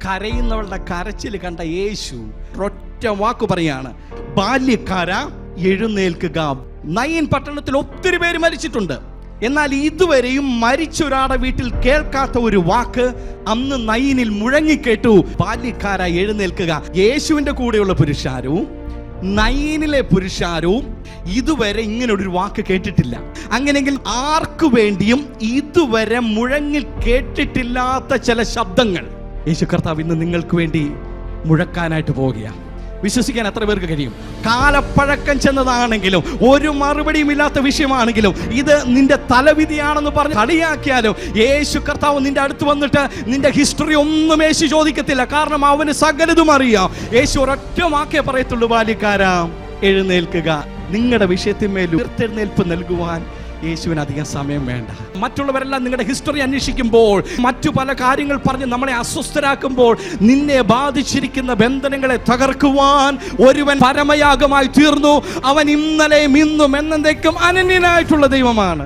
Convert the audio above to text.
കരയുന്നവളുടെ കരച്ചിൽ കണ്ട യേശു ഒറ്റ വാക്ക് പറയാണ്, ബാല്യക്കാരാ എഴുന്നേൽക്കുക. നയീൻ പട്ടണത്തിൽ ഒത്തിരി പേര് മരിച്ചിട്ടുണ്ട്. എന്നാൽ ഇതുവരെയും മരിച്ച ഒരാളുടെ വീട്ടിൽ കേൾക്കാത്ത ഒരു വാക്ക് അന്ന് നയീനിൽ മുഴങ്ങിക്കേട്ടു, ബാല്യക്കാരാ എഴുന്നേൽക്കുക. യേശുവിന്റെ കൂടെയുള്ള പുരുഷാരവും നയീനിലെ പുരുഷാരവും ഇതുവരെ ഇങ്ങനൊരു വാക്ക് കേട്ടിട്ടില്ല. അങ്ങനെയെങ്കിൽ ആർക്കു വേണ്ടിയും ഇതുവരെ മുഴങ്ങി കേട്ടിട്ടില്ലാത്ത ചില ശബ്ദങ്ങൾ യേശു കർത്താവ് ഇന്ന് നിങ്ങൾക്ക് വേണ്ടി മുഴക്കാനായിട്ട് പോവുകയാണ്. വിശ്വസിക്കാൻ എത്ര പേർക്ക് കഴിയും? കാലപ്പഴക്കം ചെന്നതാണെങ്കിലും, ഒരു മറുപടിയും ഇല്ലാത്ത വിഷയമാണെങ്കിലും, ഇത് നിന്റെ തലവിധിയാണെന്ന് പറഞ്ഞ് കളിയാക്കിയാലും യേശു കർത്താവ് നിന്റെ അടുത്ത് വന്നിട്ട് നിന്റെ ഹിസ്റ്ററി ഒന്നും യേശു ചോദിക്കത്തില്ല. കാരണം അവന് സകലതും അറിയാം. യേശു ഒരൊറ്റ വാക്കേ പറയത്തുള്ളൂ, ബാല്യക്കാരാ എഴുന്നേൽക്കുക. നിങ്ങളുടെ വിഷയത്തിന്മേൽ ഉയർത്തെഴുന്നേൽപ്പ് നൽകുവാൻ യേശുവിന് അധികം സമയം വേണ്ട. മറ്റുള്ളവരെല്ലാം നിങ്ങളുടെ ഹിസ്റ്ററി അന്വേഷിക്കുമ്പോൾ, മറ്റു പല കാര്യങ്ങൾ പറഞ്ഞ് നമ്മളെ അസ്വസ്ഥരാക്കുമ്പോൾ, നിന്നെ ബാധിച്ചിരിക്കുന്ന ബന്ധനങ്ങളെ തകർക്കുവാൻ ഒരുവൻ പരമയാഗമായി തീർന്നു. അവൻ ഇന്നലെയും ഇന്നും എന്നേക്കും അനന്യനായിട്ടുള്ള ദൈവമാണ്.